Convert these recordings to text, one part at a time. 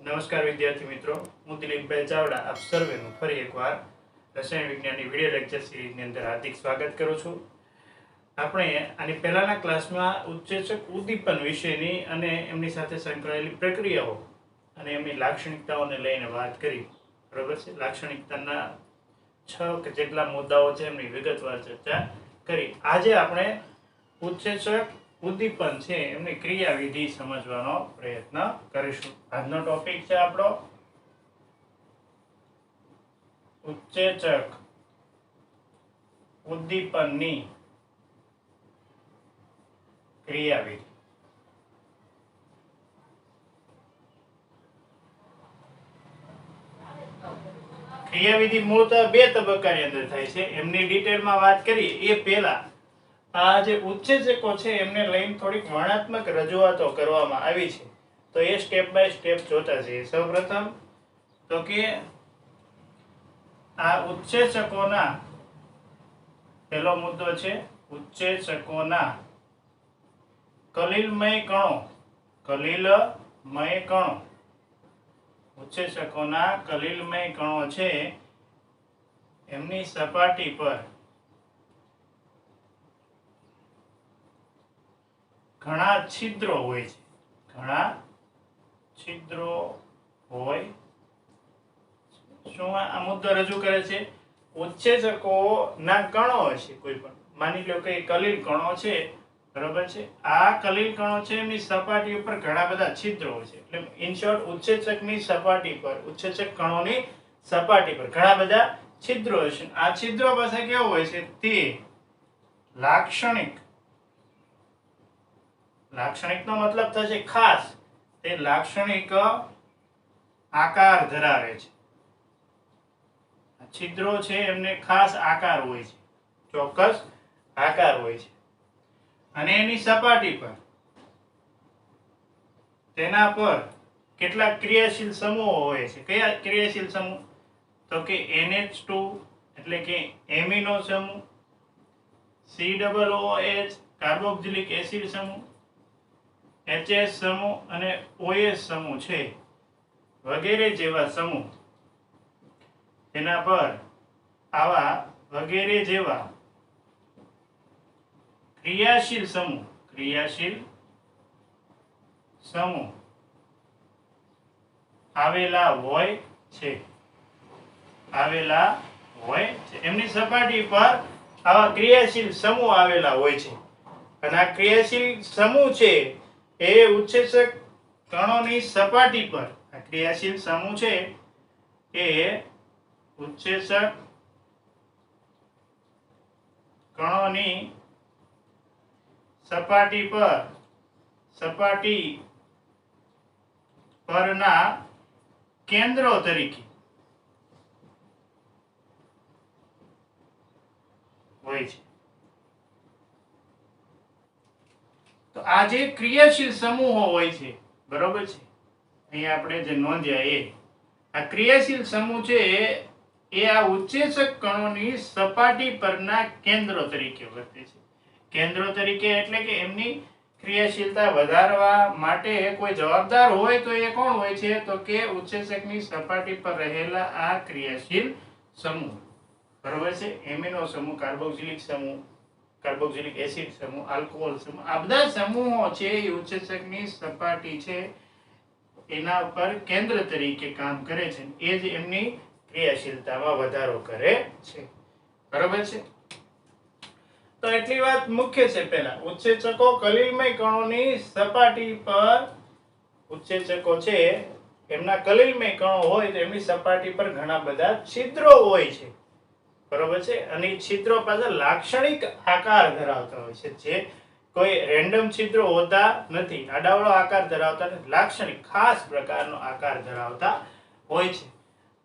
નમસ્કાર વિદ્યાર્થી મિત્રો, હું દિલીપભાઈ ચાવડા આપ સર્વેનું ફરી એકવાર રસાયણ વિજ્ઞાનની વિડિયો લેક્ચર સિરીઝની અંદર હાર્દિક સ્વાગત કરું છું. આપણે આની પહેલાના ક્લાસમાં ઉત્સેચક ઉદ્દીપન વિશેની અને એમની સાથે સંકળાયેલી પ્રક્રિયાઓ અને એમની લાક્ષણિકતાઓને લઈને વાત કરી. બરોબર છે. લાક્ષણિકતાના 6 કે જેટલા મુદ્દાઓ છે એમની વિગતવાર ચર્ચા કરી. આજે આપણે ઉત્સેચક ઉદ્દીપન છે એમની ક્રિયાવિધિ સમજવાનો પ્રયત્ન કરીશું. આજનો ટોપિક છે આપણો ઉત્સેચક ઉદ્દીપનની ક્રિયાવિધિ. ક્રિયાવિધિ મૂળતઃ 2 તબક્કાની અંદર થાય છે. એમની ડિટેલમાં વાત કરીએ એ પહેલા આ જે ઉત્સેચકો છે એમને લઈને થોડીક વર્ણનાત્મક રજૂઆતો કરવામાં આવી છે, તો એ સ્ટેપ બાય સ્ટેપ જોતા જઈએ. સૌપ્રથમ તો કે આ ઉત્સેચકોના પહેલો મુદ્દો છે ઉત્સેચકોના કલિલમય કણો. કલિલમય કણો, ઉત્સેચકોના કલિલમય કણો છે એમની સપાટી પર ઘણા છિદ્રો હોય છે. ઘણા છિદ્રો હોય. શું આ મુદ્દો રજૂ કરે છે? ઉત્સેચકો ના કણો હશે કોઈ પણ, માની લો કે કલિલ કણો છે, બરોબર છે. આ કલિલ કણો છે એમની સપાટી ઉપર ઘણા બધા છિદ્રો હોય છે. એટલે ઇન શોર્ટ ઉત્સેચકની સપાટી પર, ઉત્સેચક કણોની સપાટી પર ઘણા બધા છિદ્રો હશે. આ છિદ્રો પાસે કેવો હોય છે? તે લાક્ષણિક. લાક્ષણિકનો મતલબ થશે ખાસ. તે લાક્ષણિક આકાર ધરાવે છે. છિદ્રો છે એમને ખાસ આકાર હોય છે, ચોક્કસ આકાર હોય છે. અને એની સપાટી પર તેના પર કેટલાક ક્રિયાશીલ સમૂહો હોય છે. કયા ક્રિયાશીલ સમૂહ? તો કે NH2 એટલે કે એમિનો સમૂહ, COOH કાર્બોક્સિલિક એસિડ સમૂહ, HS સમૂહ અને OS સમૂહ છે વગેરે જેવા સમૂહ. તેના પર આવા વગેરે જેવા ક્રિયાશીલ સમૂહ આવેલા હોય છે. એમની સપાટી પર આવા ક્રિયાશીલ સમૂહ આવેલા હોય છે. અને આ ક્રિયાશીલ સમૂહ છે એ ઉત્સેચક કણોની સપાટી પર, આ ક્રિયાશીલ સમૂહ છે એ ઉત્સેચક કણોની સપાટી પરના કેન્દ્રો તરીકે હોય છે. તો આ જે ક્રિયાશીલ સમૂહો હોય છે, બરોબર છે, અહીંયા આપણે જે નોંધ્યા આ ક્રિયાશીલ સમૂહ છે એ આ ઉત્સેચક કણોની સપાટી પરના કેન્દ્રો તરીકે વર્તે છે. કેન્દ્રો તરીકે એટલે કે એમની ક્રિયાશીલતા વધારવા માટે કોઈ જવાબદાર હોય તો એ કોણ હોય છે? તો કે ઉત્સેચકની સપાટી પર રહેલા આ ક્રિયાશીલ સમૂહ, બરોબર છે. એમિનો સમૂહ, કાર્બોક્સિલિક સમૂહ, કાર્બોક્સિલિક એસિડ સમૂહ, આલ્કોહોલ સમૂહ, આ બધા સમૂહો છે એ ઉત્સેચકની સપાટી છે એના પર કેન્દ્ર તરીકે કામ કરે છે. એ જ એમની ક્રિયાશીલતામાં વધારો કરે છે, બરોબર છે. તો એટલી વાત મુખ્ય છે. પહેલા ઉત્સેચકો કલિલમય કણોની સપાટી પર, ઉત્સેચકો છે એમના કલિલમય કણો હોય તો એમની સપાટી પર ઘણા બધા છિદ્રો હોય છે, બરોબર છે. અને છિદ્રો પાસે લાક્ષણિક આકાર ધરાવતા હોય છે. જે કોઈ રેન્ડમ છિદ્રો હોતા નથી, આડાવળો આકાર ધરાવતા નથી, લાક્ષણિક ખાસ પ્રકારનો આકાર ધરાવતા હોય છે.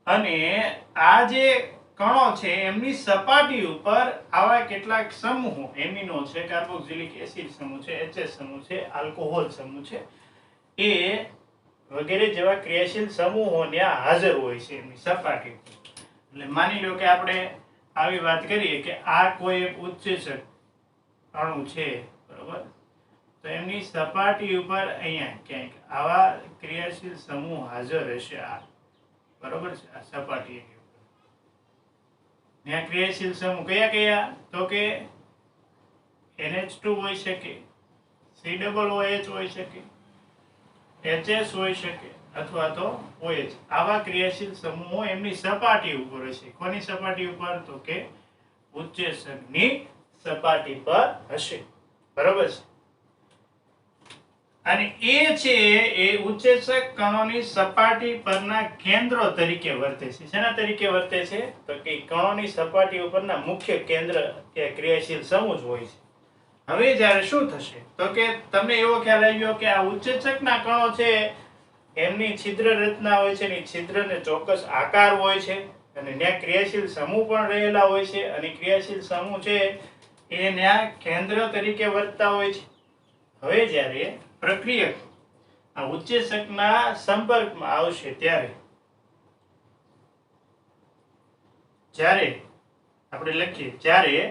અને આ જે કણો છે એમની સપાટી ઉપર આવા કેટલાક સમૂહો, એમિનો છે, કાર્બોક્સિલિક એસિડ સમૂહ છે, HS સમૂહ છે, આલ્કોહોલ સમૂહ છે, એ વગેરે જેવા ક્રિયાશીલ સમૂહો ત્યાં હાજર હોય છે એમની સપાટી પર. એટલે માની લો કે આપણે આવી વાત કરીએ કે આ કોઈ એક ઉત્સેચક અણુ છે, બરોબર, તો એમની સપાટી ઉપર અહીંયા ક્યાંક આવા ક્રિયાશીલ સમૂહ હાજર હશે. આ બરોબર છે, આ સપાટી ઉપર ત્યાં ક્રિયાશીલ સમૂહ કયા કયા? તો કે NH2 હોઈ શકે, COOH હોઈ શકે, HS હોઈ શકે અથવા તો OH. આવા ક્રિયાશીલ સમૂહો એમની સપાટી ઉપર હશે. કોની સપાટી ઉપર? તો કે ઉત્સેચકની સપાટી પર હશે. બરોબર છે. અને એ છે એ ઉત્સેચક કણોની સપાટી પરના કેન્દ્રો તરીકે વર્તે છે. શેના તરીકે વર્તે છે? તો કે કણોની સપાટી ઉપરના મુખ્ય કેન્દ્ર કે ક્રિયાશીલ સમૂહ હોય છે. હવે જ્યારે શું થશે? તો કે તમને એવો ખ્યાલ આવ્યો કે આ ઉત્સેચકના કણો છે એમની છિદ્ર રચના હોય છે, અને છિદ્રને ચોક્કસ આકાર હોય છે, અને ત્યાં ક્રિયાશીલ સમૂહ પણ રહેલા હોય છે, અને ક્રિયાશીલ સમૂહ છે એ ત્યાં કેન્દ્ર તરીકે વર્તતા હોય છે. હવે જ્યારે પ્રક્રિયક આ ઉત્સેચકના સંપર્કમાં આવશે જ્યારે આપણે લખીએ જ્યારે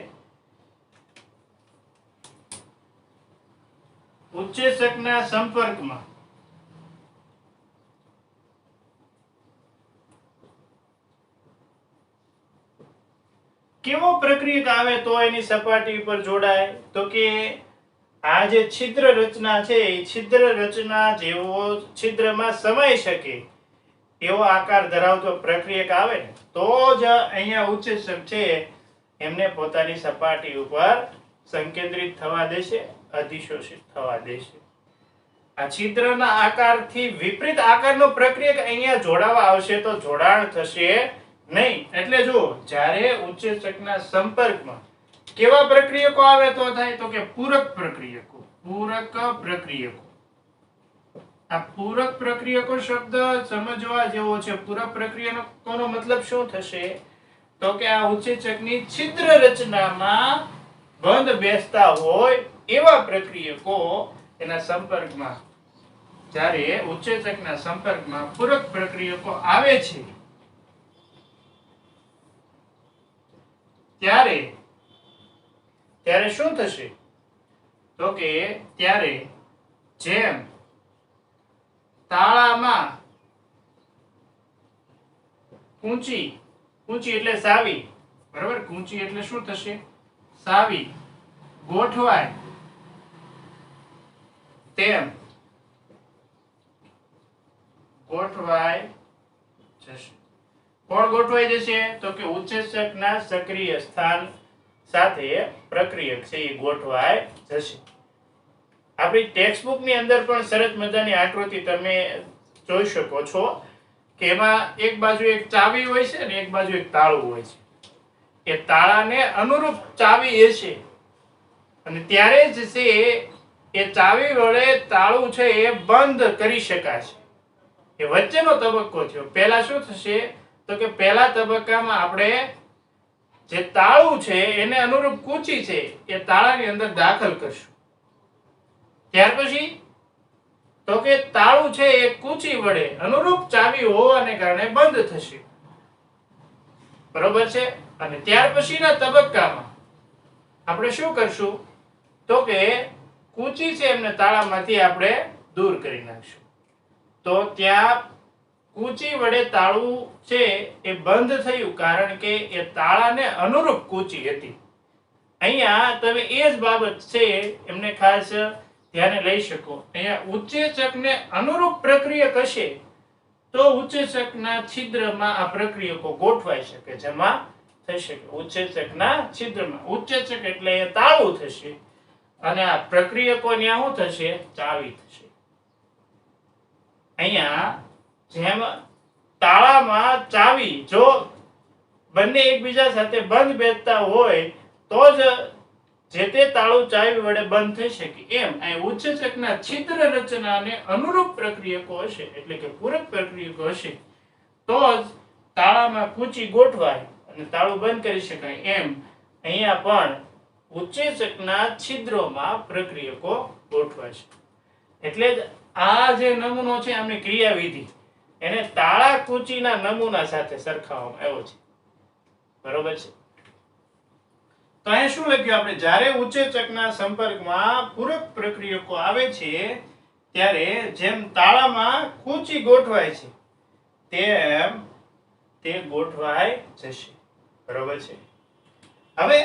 ઉત્સેચકના સંપર્કમાં કેવો પ્રક્રિયક આવે તો એની સપાટી પર જોડાય? તો કે આ જે છિદ્ર રચના છે એ છિદ્ર રચના જેવો છિદ્રમાં સમાઈ શકે એવો આકાર ધરાવતો પ્રક્રિયક આવે ને તો જ અહીંયા ઉત્સેચક છે એમને પોતાની સપાટી ઉપર સંકેન્દ્રિત થવા દેશે, અધિશોષિત થવા દેશે. આ છિદ્રના આકારથી વિપરીત આકારનો પ્રક્રિયક અહીંયા જોડાવા આવશે તો જોડાણ થશે નહીં. એટલે જો જ્યારે ઉત્સેચકના સંપર્કમાં કેવા પ્રક્રિયકો આવે તો થાય? તો કે પૂરક પ્રક્રિયકો. પૂરક પ્રક્રિયકો. આ પૂરક પ્રક્રિયકો શબ્દ સમજવા જેવો છે. પૂરક પ્રક્રિયકોનો મતલબ શું થશે? તો કે આ ઉત્સેચકની છિદ્ર રચનામાં બંધ બેસતા હોય એવા પ્રક્રિયકો એના સંપર્કમાં જ્યારે ઉત્સેચકના સંપર્કમાં પૂરક પ્રક્રિયકો આવે છે ત્યારે શું થશે? તો કે ત્યારે જેમ તાળામાં કૂંચી એટલે સાવી, બરાબર? કૂંચી એટલે શું થશે? સાવી ગોઠવાય તેમ ગોઠવાય જશે. કોણ ગોઠવાઈ જશે? તો કે ઉત્સેચકના સક્રિય સ્થાન સાથે પ્રક્રિયક છે એ ગોઠવાય જશે. આપણી ટેક્સ્ટબુક ની અંદર પણ સરસ મજાની આકૃતિ તમે જોઈ શકો છો કે એમાં એક બાજુ એક ચાવી હોય છે અને એક બાજુ એક તાળું હોય છે. એ તાળાને અનુરૂપ ચાવી હશે અને ત્યારે જ છે એ ચાવી વડે તાળું છે એ બંધ કરી શકાશે. એ વચ્ચેનો તબક્કો થયો. પહેલા શું થશે? તો કે પહેલા તબક્કામાં આપણે જે તાળું છે એને અનુરૂપ કૂંચી છે એ તાળાની અંદર દાખલ કરશું. ત્યાર પછી તો કે તાળું છે એ કૂંચી વડે અનુરૂપ ચાવી હોવાને કારણે બંધ થશે. બરોબર છે? અને ત્યાર પછીના તબક્કામાં આપણે શું કરશું? તો કે કૂંચી છે એમને તાળામાંથી આપણે દૂર કરી નાખશું. તો ત્યાં કૂંચી વડે તાળું છે એ બંધ થયું કારણ કે એ તાળાને અનુરૂપ કૂંચી હતી. અહીંયા તમે એ જ બાબત છે એમને ખાસ ધ્યાને લઈ શકો. અહીંયા ઉત્સેચકને અનુરૂપ પ્રક્રિયક હશે તો ઉત્સેચકના છિદ્રમાં આ પ્રક્રિયકો ગોઠવાઈ શકે, જમા થઈ શકે. ઉત્સેચકના છિદ્રમાં ઉત્સેચક એટલે એ તાળું થશે અને આ પ્રક્રિયકો ત્યાં શું થશે? ચાવી થશે. અહીંયા જેમ તાળામાં ચાવી જો બંને એકબીજા સાથે બંધ બેસતા હોય તો જ જે તે તાળું ચાવી વડે બંધ થઈ શકે, એમ અહીં ઉત્સેચકના છિદ્ર રચનાને અનુરૂપ પ્રક્રિયકો હશે એટલે કે પૂરક પ્રક્રિયકો હશે તો જ તાળામાં કૂંચી ગોઠવાય અને તાળું બંધ કરી શકાય. એમ અહીંયા પણ ઉત્સેચકના છિદ્રોમાં પ્રક્રિયકો ગોઠવાશે. એટલે જ આ જે નમૂનો છે આમની ક્રિયાવિધિ એને તાળા કૂંચીના નમૂના સાથે સરખાવવામાં આવ્યો છે. બરોબર છે? તો અહીંયા શું લખ્યું આપણે, જ્યારે ઉત્સેચકના સંપર્કમાં પૂરક પ્રક્રિયકો આવે છે ત્યારે જેમ તાળામાં કૂચી ગોઠવાય છે તેમ તે ગોઠવાય જશે. બરોબર છે. હવે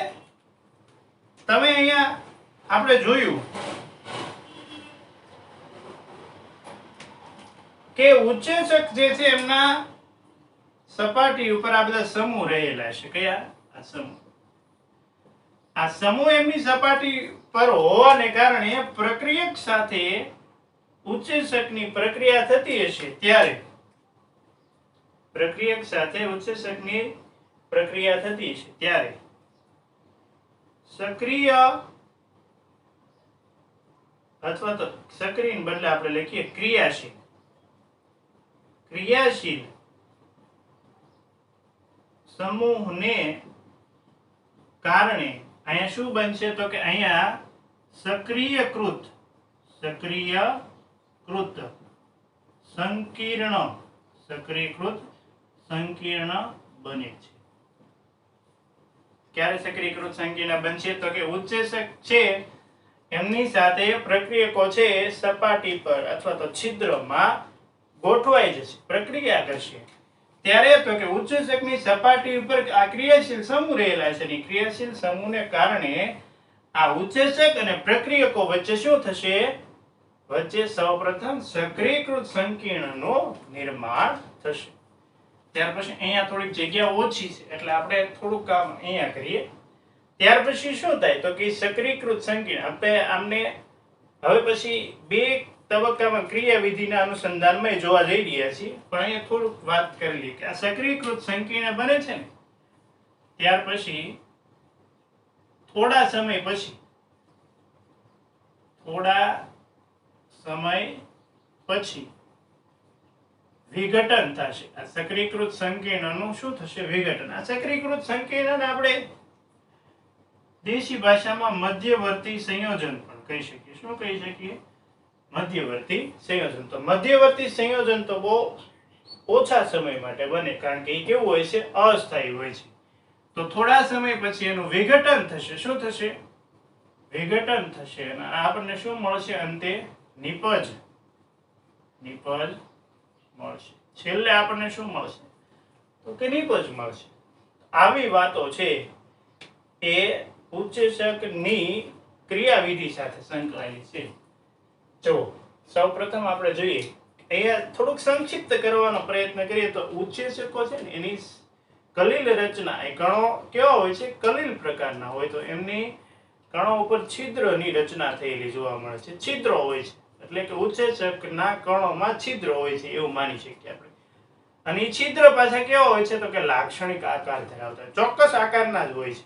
તમે અહીંયા આપણે જોયું કે ઉત્સેચક જે છે એમના સપાટી ઉપર આ બધા સમૂહ રહેલા છે. કયા? આ સમૂહ. આ સમૂહ એમની સપાટી પર હોવાને કારણે પ્રક્રિયક સાથે ઉત્સેચકની પ્રક્રિયા થતી હશે ત્યારે પ્રક્રિયક સાથે ઉત્સેચકની પ્રક્રિયા થતી હશે ત્યારે સક્રિય અથવા તો સક્રિય બદલે આપણે લખીએ ક્રિયાશીલ સમૂહને કારણે અહીંયા શું બનશે તો કે અહીંયા સક્રિયકૃત સંકીર્ણ બને છે. ક્યારે સક્રિયકૃત સંકીર્ણ બનશે તો કે ઉત્સેચક છે એમની સાથે પ્રક્રિયકો છે સપાટી પર અથવા તો છિદ્રમાં ગોઠવાઈ જશે, પ્રક્રિયા કરશે ત્યારે તો કે ઉત્સેચકની સપાટી ઉપર આ ક્રિયાશીલ સમૂહ રહેલા છે ને ક્રિયાશીલ સમૂહને કારણે આ ઉત્સેચક અને પ્રક્રિયકો વચ્ચે શું થશે? વચ્ચે સૌપ્રથમ સક્રિયકૃત સંકીર્ણનું નિર્માણ થશે. ત્યાર પછી અહીંયા થોડીક જગ્યા ઓછી છે એટલે આપણે થોડું કામ અહીંયા કરીએ. ત્યાર પછી શું થાય તો કે સક્રિયકૃત સંકીર્ણ આપણે આમને હવે પછી બે તબક્કામાં ક્રિયાવિધિના અનુસંધાનમાં જોવા જઈ રહ્યા છીએ, પણ અહીંયા થોડુંક વાત કરી લઈએ કે આ સક્રિયકૃત સંકીર્ણ બને છે ને ત્યાર પછી થોડા સમય પછી વિઘટન થશે. આ સક્રિયકૃત સંકીર્ણનું શું થશે? વિઘટન. આ સક્રિયકૃત સંકીર્ણને આપણે દેશી ભાષામાં મધ્યવર્તી સંયોજન પણ કહી શકીએ. શું કહી શકીએ? મધ્યવર્તી સંયોજન. તો મધ્યવર્તી સંયોજન તો બહુ ઓછા સમય માટે બને કારણ કે એ કેવું હોય છે? અસ્થાયી હોય છે. તો થોડા સમય પછી એનું વિઘટન થશે. શું થશે? વિઘટન થશે અને આપણને શું મળશે? અંતે નિપજ મળશે. છેલ્લે આપણને શું મળશે તો કે નિપજ મળશે. આવી વાતો છે એ ઉત્સેચકની ક્રિયાવિધિ સાથે સંકળાયેલી છે. જો સૌપ્રથમ આપણે જોઈએ અહીંયા થોડુંક સંક્ષિપ્ત કરવાનો પ્રયત્ન કરીએ તો ઉત્સેચકો છે ને એની કલિલ રચના એ કણો કેવા હોય છે? કલિલ પ્રકારના હોય તો એમની કણો ઉપર છિદ્રની રચના થયેલી જોવા મળે છે. છિદ્રો હોય છે એટલે કે ઉત્સેચકના કણોમાં છિદ્ર હોય છે એવું માની શકીએ આપણે. અને એ છિદ્ર પાછા કેવા હોય છે તો કે લાક્ષણિક આકાર ધરાવતા ચોક્કસ આકારના જ હોય છે,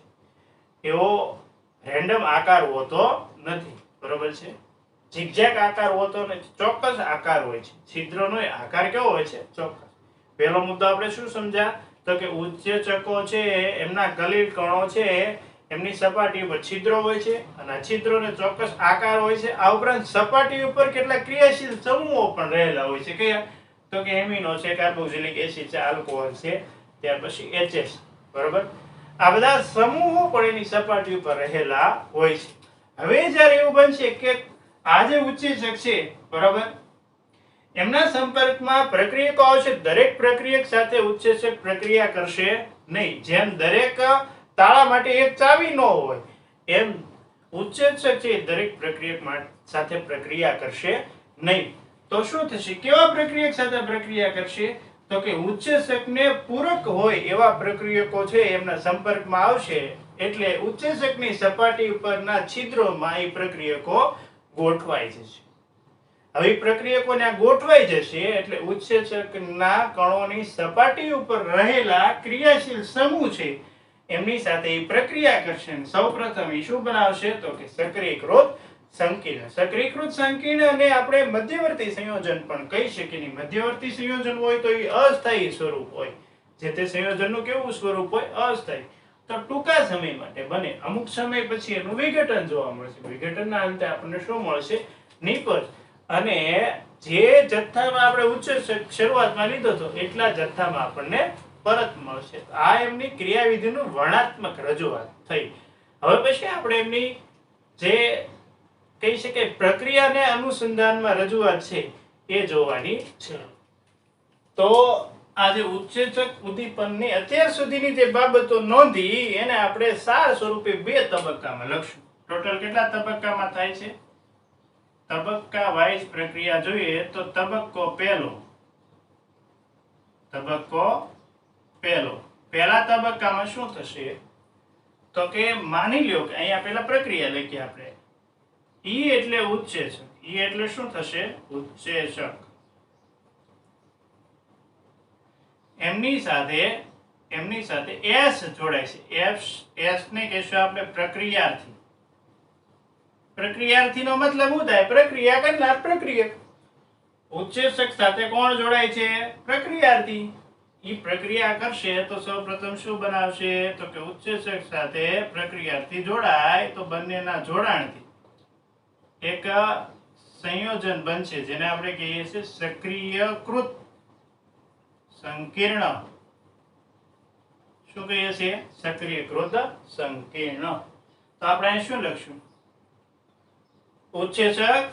એવો રેન્ડમ આકાર હોતો નથી. બરોબર છે? ઝિગઝેગ આકાર હોતો નથી, ચોક્કસ આકાર હોય છે. છિદ્રનો આકાર કેવો હોય છે? ચોક્કસ. પહેલો મુદ્દો આપણે શું સમજ્યા તો કે ઉત્સેચકો છે એમના કલિલ કણો છે એમની સપાટી ઉપર છિદ્રો હોય છે અને આ છિદ્રોને ચોક્કસ આકાર હોય છે. આ ઉપરાંત સપાટી ઉપર કેટલાક ક્રિયાશીલ સમૂહો પણ રહેલા હોય છે. કયા? તો કે એમિનો છે, કાર્બોક્સિલિક એસિડ છે, આલ્કોહોલ છે, ત્યાર પછી HH. બરોબર? આ બધા સમૂહો પણ એની સપાટી ઉપર રહેલા હોય છે. હવે જ્યારે એવું બનશે કે આ જે ઉત્સેચક છે બરાબર એમના સંપર્કમાં પ્રક્રિયકો આવશે, દરેક પ્રક્રિયક સાથે ઉત્સેચક પ્રક્રિયા કરશે નહીં. જેમ દરેક તાળા માટે એક ચાવી ન હોય એમ ઉત્સેચક છે દરેક પ્રક્રિયક સાથે પ્રક્રિયા કરશે નહીં. તો શું થશે? કેવા પ્રક્રિયક સાથે પ્રક્રિયા કરશે તો કે ઉત્સેચકને પૂરક હોય એવા પ્રક્રિયકો છે એમના સંપર્કમાં આવશે એટલે ઉત્સેચકની સપાટી ઉપરના છિદ્રોમાં એ પ્રક્રિયકો ગોઠવાઈ જશે. હવે પ્રક્રિયકોને ગોઠવાઈ જશે એટલે ઉત્સેચકના કણોની સપાટી ઉપર રહેલા ક્રિયાશીલ સમૂહ છે એમની સાથે એ પ્રક્રિયા કરશે. સૌપ્રથમ એ શું બનાવશે તો કે સક્રિયકૃત સંકીર્ણ. સક્રિયકૃત સંકીર્ણને આપણે મધ્યવર્તી સંયોજન પણ કહી શકીએ. મધ્યવર્તી સંયોજન હોય તો એ અસ્થાયી સ્વરૂપ હોય. જે તે સંયોજનનું કેવું સ્વરૂપ હોય? અસ્થાયી. તો ટૂંકા સમય માટે બને, અમુક સમય પછી એનું વિઘટન જોવા મળશે. વિઘટનના અંતે આપણને શું મળશે? નિપજ. અને જે જથ્થામાં આપણે ઉત્સેચક શરૂઆતમાં લીધો હતો એટલા જથ્થામાં આપણને પરત મળશે. આ એમની ક્રિયાવિધિનું વર્ણનાત્મક રજૂઆત થઈ. હવે પછી આપણે એમની જે કહી શકાય પ્રક્રિયાને અનુસંધાનમાં રજૂઆત છે એ જોવાની છે. તો આ જે ઉત્સેચક ઉદ્દીપનની અત્યાર સુધીની જે બાબતો નોંધી એને આપણે સાર સ્વરૂપે 2 તબક્કામાં લખશું. ટોટલ કેટલા તબક્કામાં થાય છે? તબક્કા વાઇઝ પ્રક્રિયા જોઈએ તો તબક્કો પહેલો પહેલા તબક્કામાં શું થશે તો કે માની લ્યો કે અહીંયા પહેલા પ્રક્રિયા લખીએ આપણે. ઈ એટલે ઉત્સેચક. ઈ એટલે શું થશે? ઉત્સેચક. એમની સાથે એસ જોડાય છે. એસ ને કહેશું આપણે પ્રક્રિયાર્થી. પ્રક્રિયાર્થીનો મતલબ શું થાય? પ્રક્રિયા કરનાર પ્રક્રિયક. ઉત્સેચક સાથે કોણ જોડાય છે? પ્રક્રિયાર્થી. ઈ પ્રક્રિયા કરશે તો સૌપ્રથમ શું બનાવશે તો કે ઉત્સેચક સાથે પ્રક્રિયાર્થી જોડાય તો બંનેના જોડાણથી એક સંયોજન બનશે જેને આપણે કહીએ છીએ સક્રિયકૃત સંકીર્ણ. શું કહીએ છીએ? સક્રિયકૃત સંકીર્ણ. તો આપણે અહીં શું લખશું? ઉત્સેચક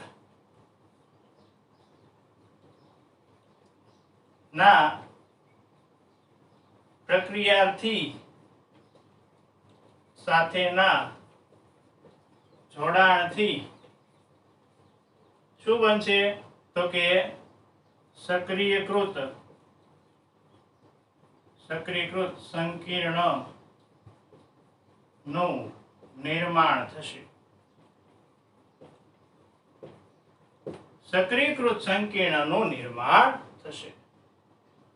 ના પ્રક્રિયાર્થી સાથેના જોડાણથી શું બનશે તો કે સક્રિયકૃત સંકીર્ણ નું નિર્માણ થશે. સક્રિયકૃત સંકીર્ણ નું નિર્માણ થશે.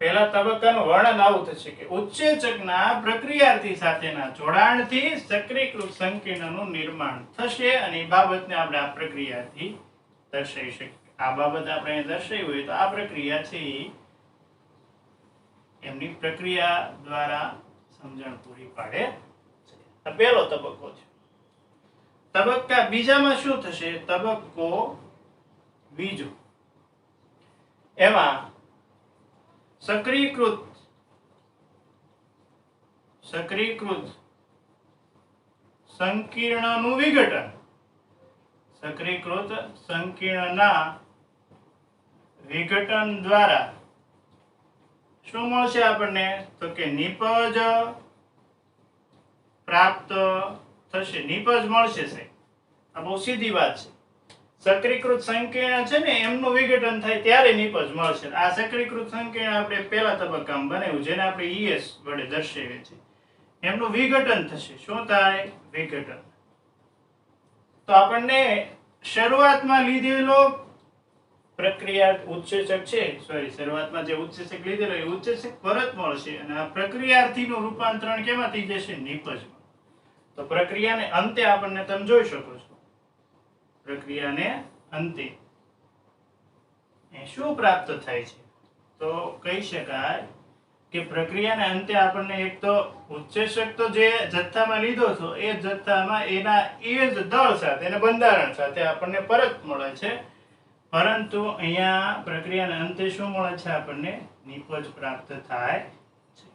પહેલા તબક્કાનું વર્ણન આવું થશે કે ઉત્સેચકના પ્રક્રિયાર્થી સાથેના જોડાણથી સક્રિયકૃત સંકીર્ણનું નિર્માણ થશે અને એ બાબતને આપણે આ પ્રક્રિયાથી દર્શાવી શકીએ. આ બાબત આપણે દર્શાવી હોય તો આ પ્રક્રિયા છે એમની પ્રક્રિયા દ્વારા સમજણ પૂરી પાડે છે. આ પહેલો તબક્કો છે. તબક્કા બીજામાં શું થશે? તબક્કો બીજો. એમાં સક્રિયકૃત સંકીર્ણનું વિઘટન. સક્રિયકૃત સંકીર્ણના વિઘટન દ્વારા શું મળશે આપણને તો કે નિપજ પ્રાપ્ત થશે. નિપજ મળશે સાહેબ. આ બહુ સીધી વાત છે. સક્રિયકૃત સંકીર્ણ છે ને એમનું વિઘટન થાય ત્યારે નિપજ મળશે. આ સક્રિયકૃત સંકીર્ણ આપણે પહેલા તબક્કામાં બનાવ્યું જેને આપણે ઈએસ વડે દર્શાવીએ છીએ. એમનું વિઘટન થશે. શું થાય? વિઘટન. તો આપણને શરૂઆતમાં લીધેલો પ્રક્રિયા ઉત્સેચક છે શરૂઆતમાં જે ઉત્સેચક લીધેલો એ ઉત્સેચક પરત મળશે અને આ પ્રક્રિયાર્થીનું રૂપાંતરણ કેમાં થઈ જશે? નિપજમાં. તો પ્રક્રિયાને અંતે આપણને તમે જોઈ શકો છો. પ્રક્રિયાને અંતે શું પ્રાપ્ત થાય છે? તો કહી શકાય કે પ્રક્રિયાને અંતે આપણને એક તો ઉત્સેચક તો જે જથ્થામાં લીધો હતો એ જથ્થામાં એના એ જ દળ સાથે એને બંધારણ સાથે આપણને પરત મળે છે. પરંતુ અહીંયા પ્રક્રિયાને અંતે શું મળે છે? આપણને નિપજ પ્રાપ્ત થાય છે.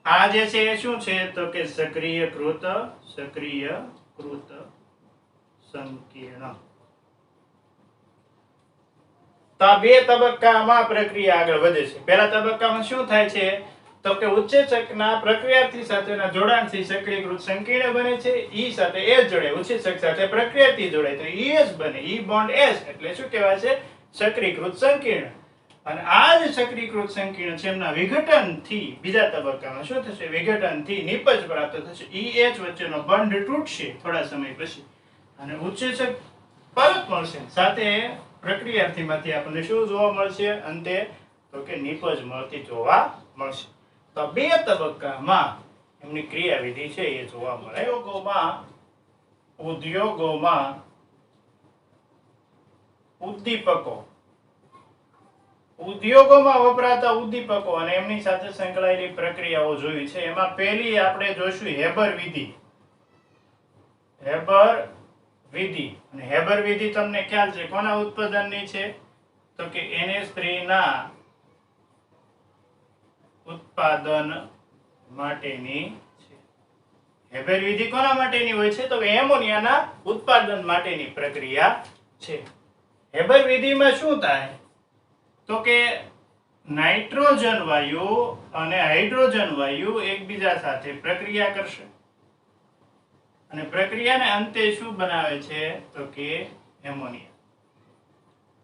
આ જે છે એ શું છે તો કે સક્રિયકૃત સંકીર્ણ. તો આ 2 તબક્કામાં પ્રક્રિયા આગળ વધે છે. પહેલા તબક્કામાં શું થાય છે તો કે ઉત્સેચકના પ્રક્રિયાર્થી સાથેના જોડાણથી સક્રિયકૃત સંકીર્ણ બને છે. ઈ સાથે એસ જોડે, ઉત્સેચક સાથે પ્રક્રિયાર્થી જોડાય તો ઈએસ બને. ઈ બોન્ડ એસ એટલે શું કહેવાય છે? સક્રિયકૃત સંકીર્ણ. અને આ જ સક્રિયકૃત સંકીર્ણ છે એમના વિઘટનથી બીજા તબક્કામાં શું થશે? વિઘટનથી નિપજ પ્રાપ્ત થશે. ઈએચ વચ્ચેનો બંધ તૂટશે થોડા સમય પછી અને ઉત્સેચક પરત મળશે. સાથે પ્રક્રિયાર્થીમાંથી આપણને શું જોવા મળશે અંતે તો કે નિપજ મળતી જોવા મળશે. તો 2 તબક્કામાં એમની ક્રિયાવિધિ છે એ જોવા મળે. ઉદ્યોગોમાં ઉદ્યોગોમાં વપરાતા ઉદ્દીપકો અને એમની સાથે સંકળાયેલી પ્રક્રિયાઓ જોઈ છે. એમાં પહેલી આપણે જોઈશું હેબર વિધિ. અને હેબર વિધિ તમને ખ્યાલ છે કોના ઉત્પાદનની છે તો કે NH3 ના ઉત્પાદન માટેની છે. હેબર વિધિ કોના માટેની હોય છે? તો એમોનિયાના ઉત્પાદન માટેની પ્રક્રિયા છે. હેબર વિધિમાં શું થાય? તો કે નાઇટ્રોજન વાયુ અને હાઇડ્રોજન વાયુ એકબીજા સાથે પ્રક્રિયા કરશે અને પ્રક્રિયાને અંતે શું બનાવે છે? તો કે એમોનિયા.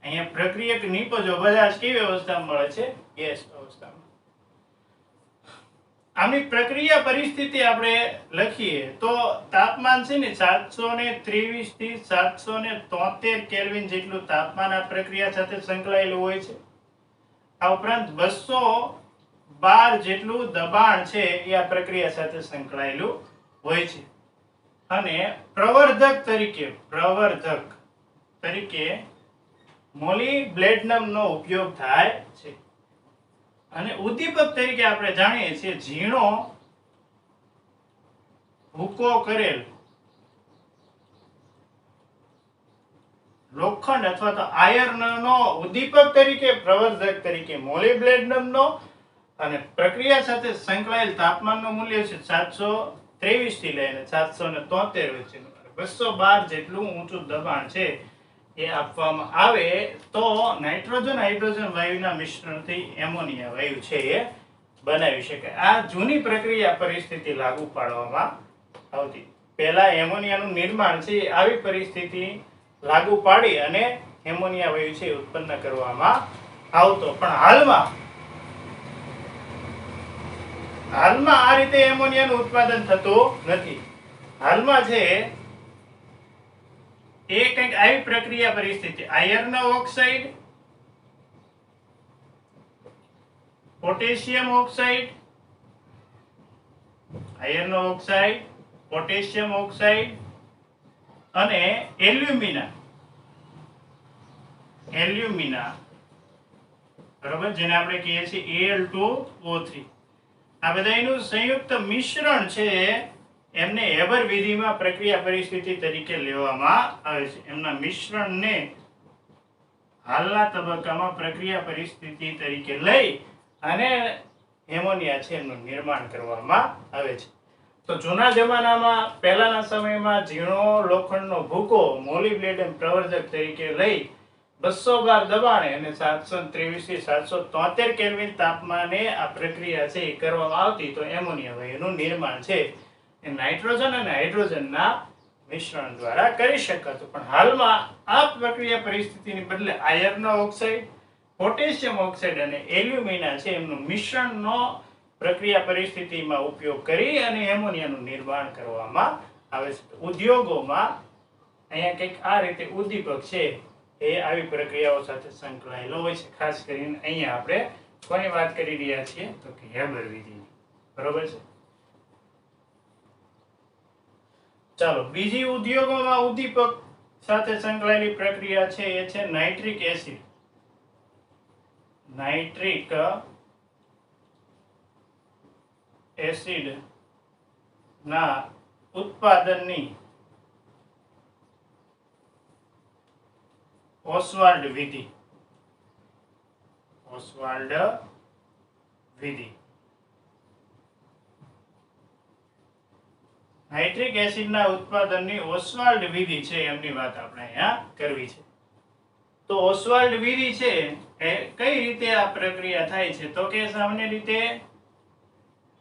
અહીંયા પ્રક્રિયક નિપજો બધા જ કેવી અવસ્થામાં મળે છે? ગેસ અવસ્થામાં. આની પ્રક્રિયા પરિસ્થિતિ આપણે લખીએ તો તાપમાન છે ને 723 થી 773 કેલ્વિન જેટલું તાપમાન આ પ્રક્રિયા સાથે સંકળાયેલું હોય છે. આ ઉપરાંત 212 જેટલું દબાણ છે એ આ પ્રક્રિયા સાથે સંકળાયેલું હોય છે. અને પ્રવર્ધક તરીકે મોલિબ્ડેનમ નો ઉપયોગ થાય છે. અને ઉદ્દીપક તરીકે આપણે જાણીએ છીએ ઝીણો ભૂકો કરેલ લોખંડ અથવા તો આયર્ન નો ઉદ્દીપક તરીકે, પ્રવર્ધક તરીકે મોલિબ્ડેનમ નો, અને પ્રક્રિયા સાથે સંકળાયેલ તાપમાનનું મૂલ્ય છે 723 થી લઈને 773 વચ્ચેનું. 212 જેટલું ઊંચું દબાણ છે એ આપવામાં આવે તો નાઇટ્રોજન હાઇડ્રોજન વાયુના મિશ્રણથી એમોનિયા વાયુ છે એ બનાવી શકાય. આ જૂની પ્રક્રિયા પરિસ્થિતિ લાગુ પાડવામાં આવતી. પહેલા એમોનિયાનું નિર્માણ છે આવી પરિસ્થિતિ લાગુ પાડી અને એમોનિયા વાયુ છે ઉત્પન્ન કરવામાં આવતો. પણ હાલમાં આ રીતે એમોનિયાનું ઉત્પાદન થતું નથી. હાલમાં છે એ કંઈક આવી પ્રક્રિયા પરિસ્થિતિ iron oxide, potassium oxide, iron oxide, potassium oxide અને એલ્યુમિના બરોબર, જેને આપણે કહીએ છીએ Al2O3. આ બધાનું સંયુક્ત મિશ્રણ છે એમને હેબર વિધિમાં પ્રક્રિયા પરિસ્થિતિ તરીકે લેવામાં આવે છે. એમના મિશ્રણને હાલના તબક્કામાં પ્રક્રિયા પરિસ્થિતિ તરીકે લઈ અને એમોનિયા છે એમનું નિર્માણ કરવામાં આવે છે. તો જૂના જમાનામાં પહેલાના સમયમાં ઝીણો લોખંડનો ભૂકો મોલિબ્ડેનમ પ્રવર્ધક તરીકે લઈ 212 દબાણે અને 723 થી 773 કેલ્વિન તાપમાને આ પ્રક્રિયા છે એ કરવામાં આવતી. તો એમોનિયા વાયુનું નિર્માણ છે નાઇટ્રોજન અને હાઇડ્રોજનના મિશ્રણ દ્વારા કરી શકાતું. પણ હાલમાં આ પ્રક્રિયા પરિસ્થિતિની બદલે આયર્ન ઓક્સાઇડ, પોટેશિયમ ઓક્સાઇડ અને એલ્યુમિના છે એમનું મિશ્રણનો પ્રક્રિયા પરિસ્થિતિમાં ઉપયોગ કરી અને એમોનિયાનું નિર્માણ કરવામાં આવે છે. ઉદ્યોગોમાં અહીંયા કંઈક આ રીતે ઉદ્દીપક છે એ આવી પ્રક્રિયાઓ સાથે સંકળાયેલો હોય છે. ખાસ કરીને અહીંયા આપણે કોની વાત કરી રહ્યા છીએ? તો કે હેબર વિધિની. બરોબર છે. ચાલો, બીજી ઉદ્યોગોમાં ઉદ્દીપક સાથે સંકળાયેલી પ્રક્રિયા છે એ છે નાઇટ્રિક એસિડ. નાઇટ્રિક એસિડ ના ઉત્પાદનની ઓસ્વાલ્ડ વિધિ. નાઇટ્રિક એસિડના ઉત્પાદનની ઓસ્વાલ્ડ વિધિ છે એમની વાત આપણે અહીંયા કરવી છે. તો ઓસ્વાલ્ડ વિધિ છે એ કઈ રીતે આ પ્રક્રિયા થાય છે? તો કે સામાન્ય રીતે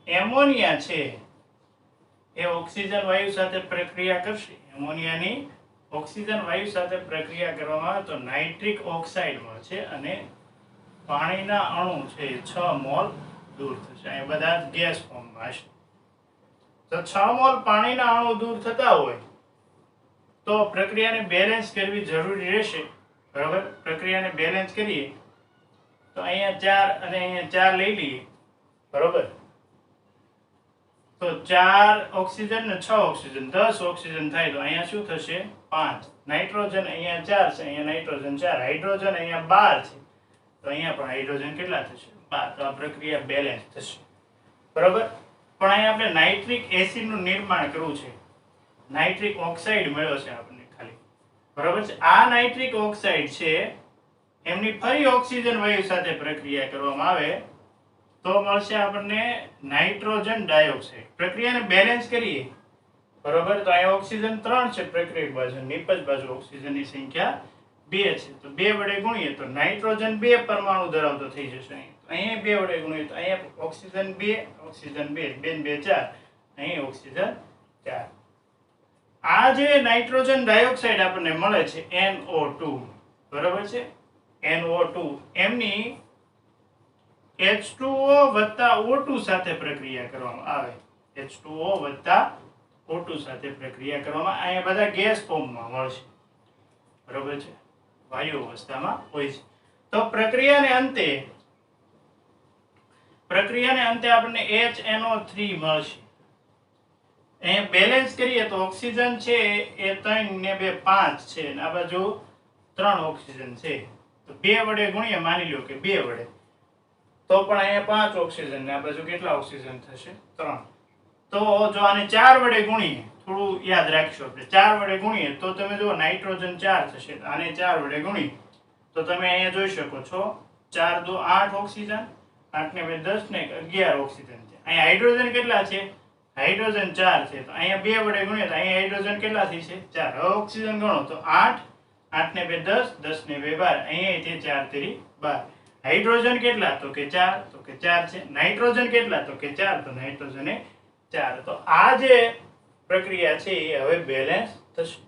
એમોનિયા છે એ ઓક્સિજન વાયુ સાથે પ્રક્રિયા કરશે. એમોનિયાની ઓક્સિજન વાયુ સાથે પ્રક્રિયા કરવામાં આવે તો નાઇટ્રિક ઓક્સાઇડ મળશે અને પાણીના અણુ છે 6 મોલ દૂર થશે. અહીં બધા જ ગેસ ફોર્મમાં હશે. તો 6 મોલ પાણીના અણુ દૂર થતા હોય તો પ્રક્રિયાને બેલેન્સ કરવી જરૂરી રહેશે. બરાબર, પ્રક્રિયાને બેલેન્સ કરીએ તો અહીંયા 4 અને અહીંયા 4 લઈ લઈએ. બરોબર, તો 4 ઓક્સિજન ને 6 ઓક્સિજન 10 ઓક્સિજન થાય તો અહીંયા શું થશે? 5. નાઇટ્રોજન અહીંયા 4 છે, અહીંયા નાઇટ્રોજન 4. હાઇડ્રોજન અહીંયા 12 છે તો અહીંયા પણ હાઇડ્રોજન કેટલા થશે? 12. તો આ પ્રક્રિયા બેલેન્સ થશે. બરોબર, પણ અહીંયા આપણે નાઇટ્રિક એસિડનું નિર્માણ કરવું છે. નાઇટ્રિક ઓક્સાઇડ મળ્યો છે આપણને ખાલી. બરોબર છે. આ નાઇટ્રિક ઓક્સાઇડ છે એમની ફરી ઓક્સિજન વાયુ સાથે પ્રક્રિયા કરવામાં આવે તો મળશે આપણને નાઇટ્રોજન ડાયોક્સાઇડ. પ્રક્રિયાને બેલેન્સ કરીએ બરોબર. તો અહીંયા ઓક્સિજન 3 છે પ્રક્રિયક બાજુ, નિપજ બાજુ ઓક્સિજનની સંખ્યા 2 છે. તો 2 વડે ગુણીએ તો નાઇટ્રોજન 2 પરમાણુ ધરાવતો થઈ જશે. અહીંયા 2 વડે ગુણીએ તો અહીંયા ઓક્સિજન 2, ઓક્સિજન 2, 2 2 4, અહીં ઓક્સિજન 4. આ જે નાઇટ્રોજન ડાયોક્સાઇડ આપણને મળે છે NO2, બરોબર છે, NO2 એમની H2O વત્તા O2 સાથે પ્રક્રિયા કરવામાં આવે. H2O વત્તા O2 સાથે પ્રક્રિયા કરવામાં અહીંયા બધા ગેસ ફોર્મમાં મળશે, બરોબર છે, વાયુ અવસ્થામાં હોય છે. તો પ્રક્રિયાને અંતે આપણને HNO3 મળશે. અહીંયા બેલેન્સ કરીએ તો ઓક્સિજન છે એ 3 ને 2 5 છે અને આ બાજુ 3 ઓક્સિજન છે. તો 2 વડે ગુણીએ, માની લો કે 2 વડે, તો પણ અહીંયા 5 ઓક્સિજન ને આ બાજુ કેટલા ઓક્સિજન થશે? 3. તો જો આને 4 વડે ગુણીએ, થોડું યાદ રાખશો આપણે, 4 વડે ગુણીએ તો તમે જો નાઇટ્રોજન 4 થશે. આને 4 વડે ગુણી તો તમે અહીંયા જોઈ શકો છો 4 2 8 ઓક્સિજન, 8 ને 2 10 ને 11 ઓક્સિજન છે. અહીંયા હાઇડ્રોજન કેટલા છે? હાઇડ્રોજન 4 છે. તો અહીંયા 2 વડે ગુણીએ તો અહીંયા હાઇડ્રોજન કેટલા થઈ છે? 4. હવે ઓક્સિજન ગણો તો 8, 8 ને 2 10, 10 ને 2 12, અહીંયા છે 4 તેરી 12. હાઇડ્રોજન કેટલા? તો કે 4, તો કે 4 છે. નાઇટ્રોજન કેટલા? તો કે 4, તો નાઇટ્રોજન એ 4. તો આ જે પ્રક્રિયા છે એ હવે બેલેન્સ થશે.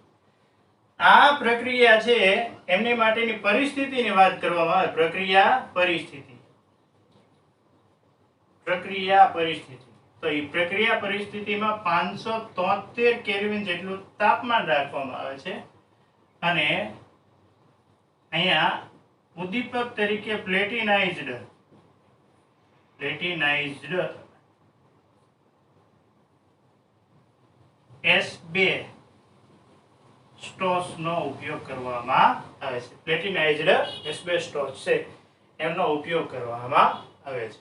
આ પ્રક્રિયા છે એમની માટેની પરિસ્થિતિની વાત કરવામાં આવે. પ્રક્રિયા પરિસ્થિતિ. તો એ પ્રક્રિયા પરિસ્થિતિમાં 573 કેલ્વિન જેટલું તાપમાન રાખવામાં આવે છે અને અહીંયા ઉદ્દીપક તરીકે પ્લેટિનાઇઝ્ડ એસ્બેસ્ટોસ નો ઉપયોગ કરવામાં આવે છે. પ્લેટિનાઇઝ્ડ એસ્બેસ્ટોસ છે એમનો ઉપયોગ કરવામાં આવે છે.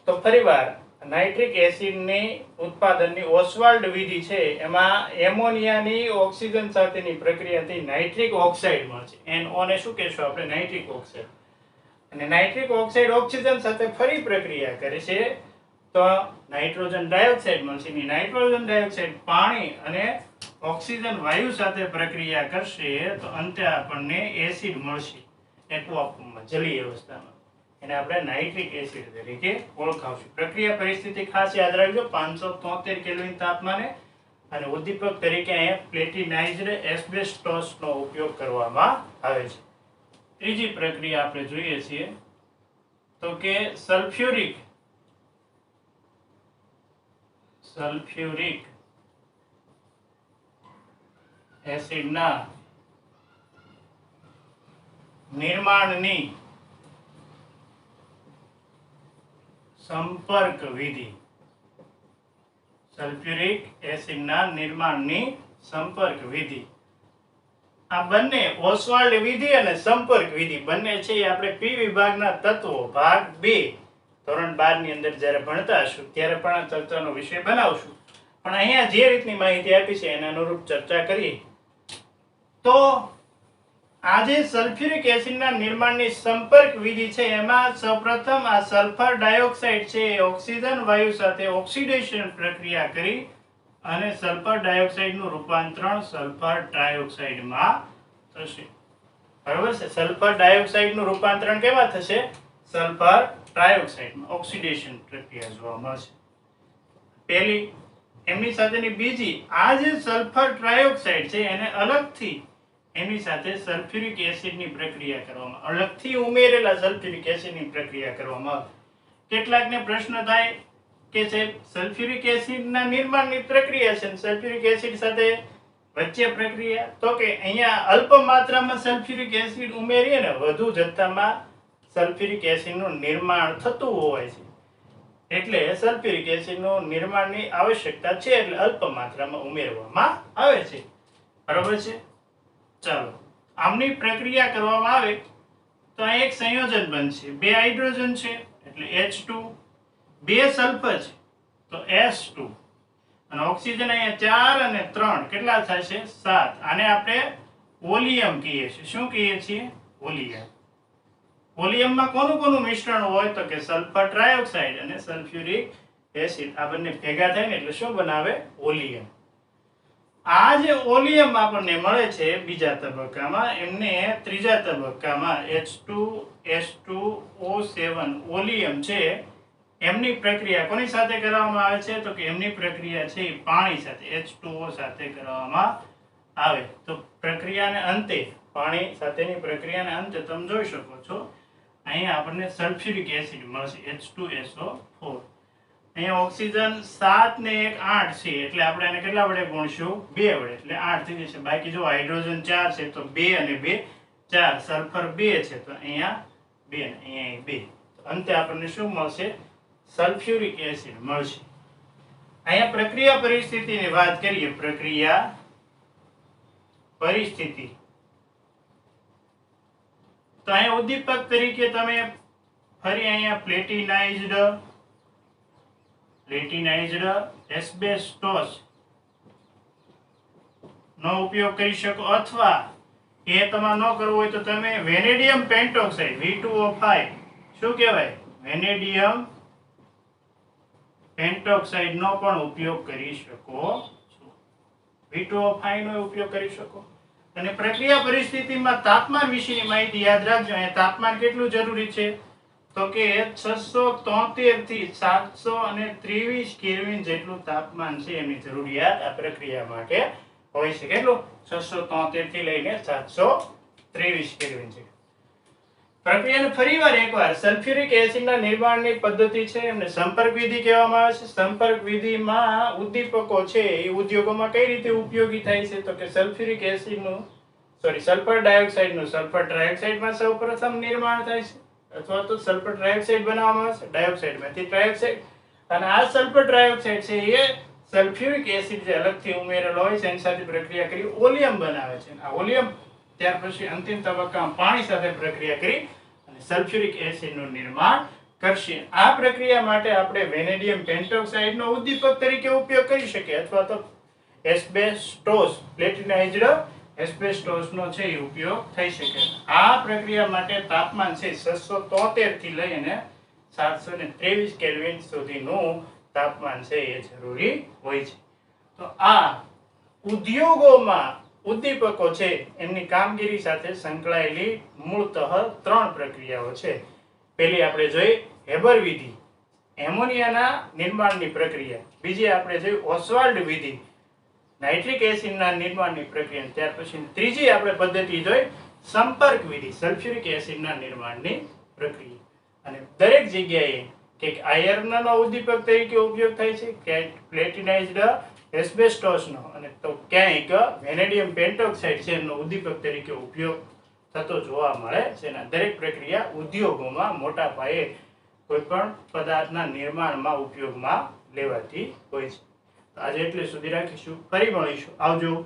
તો ફરીવાર નાઇટ્રિક એસિડની ઉત્પાદનની ઓસ્વાલ્ડ વિધિ છે એમાં એમોનિયાની ઓક્સિજન સાથેની પ્રક્રિયાથી નાઇટ્રિક ઓક્સાઇડ મળશે. NO ને શું કહેશું આપણે? Nitric oxide. અને નાઇટ્રિક ઓક્સાઇડ ઓક્સિજન સાથે ફરી પ્રક્રિયા કરે છે તો નાઇટ્રોજન ડાયોક્સાઇડ મળશે. નાઇટ્રોજન ડાયોક્સાઇડ પાણી અને ઓક્સિજન વાયુ સાથે પ્રક્રિયા કરશે તો અંતે આપણને એસિડ મળશે એક્વા ફોર્મમાં, જલીય અવસ્થામાં. એને આપણે નાઇટ્રિક એસિડ તરીકે ઓળખાવશું. પ્રક્રિયા પરિસ્થિતિ ખાસ યાદ રાખજો, 573 કેલ્વિન તાપમાને, અને ઉદ્દીપક તરીકે અહીંયા પ્લેટિનાઇઝ્ડ એસ્બેસ્ટોસ નો ઉપયોગ કરવામાં આવે છે. ત્રીજી પ્રક્રિયા આપણે જોઈએ છીએ તો કે સલ્ફ્યુરિક એસિડના નિર્માણની સંપર્ક વિધિ. સલ્ફ્યુરિક એસિડના નિર્માણની સંપર્ક વિધિ. આ બંને ઓસ્વાલ્ડ વિધિ અને સંપર્ક વિધિ બંને છે એ આપણે પી વિભાગના તત્વો ભાગ 2 ધોરણ 12 ની અંદર જ્યારે ભણતા હશું ત્યારે પણ આ ચર્ચાનો વિષય બનાવશું. પણ અહીંયા જે રીતની માહિતી આપી છે એના અનુરૂપ ચર્ચા કરીએ તો આજે સલ્ફ્યુરિક એસિડના નિર્માણની સંપર્ક વિધિ છે એમાં સૌપ્રથમ આ સલ્ફર ડાયોક્સાઇડ છે ઓક્સિજન વાયુ સાથે ઓક્સિડેશન પ્રક્રિયા કરી અને સલ્ફર ડાયોક્સાઇડનું રૂપાંતરણ સલ્ફર ટ્રાયોક્સાઇડમાં થશે. બરાબર છે? સલ્ફર ડાયોક્સાઇડનું રૂપાંતરણ કેવા થશે? સલ્ફર ટ્રાયોક્સાઇડમાં ઓક્સિડેશન પ્રક્રિયા જોવા મળશે. પહેલી. એમની સાથેની બીજી, આ જે સલ્ફર ટ્રાયોક્સાઇડ છે એને અલગથી એની સાથે સલ્ફ્યુરિક એસિડની પ્રક્રિયા કરવામાં, અલગથી ઉમેરેલા સલ્ફ્યુરિક એસિડની પ્રક્રિયા કરવામાં આવે. કેટલાકને પ્રશ્ન થાય કે છે સલ્ફ્યુરિક એસિડના નિર્માણની પ્રક્રિયા છે, સલ્ફ્યુરિક એસિડ સાથે વચ્ચે પ્રક્રિયા, તો કે અહીંયા અલ્પ માત્રામાં સલ્ફ્યુરિક એસિડ ઉમેરીએ ને વધુ જથ્થામાં સલ્ફ્યુરિક એસિડનું નિર્માણ થતું હોય છે, એટલે સલ્ફ્યુરિક એસિડનું નિર્માણની આવશ્યકતા છે, એટલે અલ્પ માત્રામાં ઉમેરવામાં આવે છે. બરાબર છે? ચાલો, આમની પ્રક્રિયા કરવામાં આવે તો આ એક સંયોજન બનશે. 2 હાઇડ્રોજન છે એટલે H2, 2 સલ્ફર છે તો S2, અને ઓક્સિજન અહીંયા 4 અને 3 કેટલા થશે? 7. આને આપણે ઓલિયમ કહીએ છીએ. શું કહીએ છીએ? ઓલિયમ. ઓલિયમમાં કોનું મિશ્રણ હોય તો કે સલ્ફર ટ્રાયોક્સાઇડ અને સલ્ફ્યુરિક એસિડ આ બંને ભેગા થાય ને એટલે શું બનાવે? ઓલિયમ. આ જે ઓલિયમ આપણને મળે છે બીજા તબક્કામાં, એમને ત્રીજા તબક્કામાં H2S2O7 ઓલિયમ છે એમની પ્રક્રિયા કોની સાથે કરવામાં આવે છે? તો કે એમની પ્રક્રિયા છે એ પાણી સાથે H2O સાથે કરવામાં આવે. તો પ્રક્રિયાને અંતે, પાણી સાથેની પ્રક્રિયાને અંતે તમે જોઈ શકો છો અહીંયા આપણને સલ્ફ્યુરિક એસિડ મળશે H2SO4. અહીંયા ઓક્સિજન 7 ને 1 8 છે એટલે આપણે આને કેટલા વડે ગુણશું? 2 વડે, એટલે 8 થઈ જશે. બાકી જો હાઇડ્રોજન 4 છે તો 2 અને 2 4, સલ્ફર 2 છે તો અહીંયા 2 અને અહીંયા 2. તો અંતે આપણને શું મળશે? સલ્ફ્યુરિક એસિડ મળશે. અહીંયા પ્રક્રિયા પરિસ્થિતિની વાત કરીએ. પ્રક્રિયા પરિસ્થિતિ તો અહીંયા ઉદ્દીપક તરીકે તમે ફરી અહીંયા પ્લેટિનાઇઝ્ડ એસ્બેસ્ટોસ નો ઉપયોગ કરી શકો, અથવા એ તમારે ન કરવું હોય તો તમે વેનેડિયમ પેન્ટોક્સાઇડ V2O5 શું કહેવાય? વેનેડિયમ પેન્ટોક્સાઇડ નો પણ ઉપયોગ કરી શકો છો. V2O5 નો ઉપયોગ કરી શકો. અને પ્રક્રિયા પરિસ્થિતિમાં તાપમાન વિશેની માહિતી યાદ રાખજો. અહીંયા તાપમાન કેટલું જરૂરી છે? તો કે 673 થી 723 કેલ્વિન જેટલું તાપમાન છે એની જરૂરિયાત આ પ્રક્રિયા માટે હોય છે. કેટલું? 673 થી લઈને 723 કેલ્વિન છે. પ્રક્રિયાને ફરીવાર એકવાર સલ્ફ્યુરિક એસિડના નિર્માણની પદ્ધતિ છે એમને સંપર્ક વિધિ કહેવામાં આવે છે. સંપર્ક વિધિમાં ઉદ્દીપકો છે એ ઉદ્યોગોમાં કઈ રીતે ઉપયોગી થાય છે? તો કે સલ્ફ્યુરિક એસિડનું સલ્ફર ડાયોક્સાઇડનું સલ્ફર ટ્રાયોક્સાઇડમાં સૌપ્રથમ નિર્માણ થાય છે, અથવા તો સલ્ફર ટ્રાયોક્સાઇડ બનાવવામાં આવે છે ડાયોક્સાઇડમાંથી ટ્રાયોક્સાઇડ, અને આ સલ્ફર ટ્રાયોક્સાઇડ છે એ સલ્ફ્યુરિક એસિડ જે અલગથી ઉમેરેલો હોય છે એની સાથે પ્રક્રિયા કરી ઓલિયમ બનાવે છે. આ ઓલિયમ ત્યાર પછી અંતિમ તબક્કામાં પાણી સાથે પ્રક્રિયા કરી અને સલ્ફ્યુરિક એસિડનું નિર્માણ કરશે. આ પ્રક્રિયા માટે આપણે વેનેડિયમ પેન્ટોક્સાઇડનો ઉદ્દીપક તરીકે ઉપયોગ કરી શકીએ, અથવા તો એસ્બેસ્ટોસ, પ્લેટિનાઇઝ્ડ એસ્બેસ્ટોસનો છે એ ઉપયોગ થઈ શકે. આ પ્રક્રિયા માટે તાપમાન છે 673 થી લઈને 723 કેલ્વિન સુધીનું તાપમાન છે એ જરૂરી હોય છે. તો આ ઉદ્યોગોમાં ઉદ્દીપકો છે એમની કામગીરી સાથે સંકળાયેલી મૂળતઃ 3 પ્રક્રિયાઓ છે. પહેલી આપણે જોઈ હેબર વિધિ, એમોનિયાના નિર્માણની પ્રક્રિયા. બીજી આપણે જોઈ ઓસ્વાલ્ડ વિધિ, નાઇટ્રિક એસિડના નિર્માણની પ્રક્રિયા. ત્યાર પછી ત્રીજી આપણે પદ્ધતિ જોઈ સંપર્ક વિધિ, સલ્ફ્યુરિક એસિડના નિર્માણની પ્રક્રિયા. અને દરેક જગ્યાએ કે આયર્નનો ઉદ્દીપક તરીકે ઉપયોગ થાય છે, ક્યાંક પ્લેટિનાઇઝ્ડ એસ્બેસ્ટોસનો, અને તો ક્યાંક વેનેડિયમ પેન્ટોક્સાઇડ છે એનો ઉદ્દીપક તરીકે ઉપયોગ થતો જોવા મળે છે. દરેક પ્રક્રિયા ઉદ્યોગોમાં મોટા પાયે કોઈ પણ પદાર્થના નિર્માણમાં ઉપયોગમાં લેવાતી હોય છે. આજે એટલે સુધી રાખીશું. ફરી મળીશું. આવજો.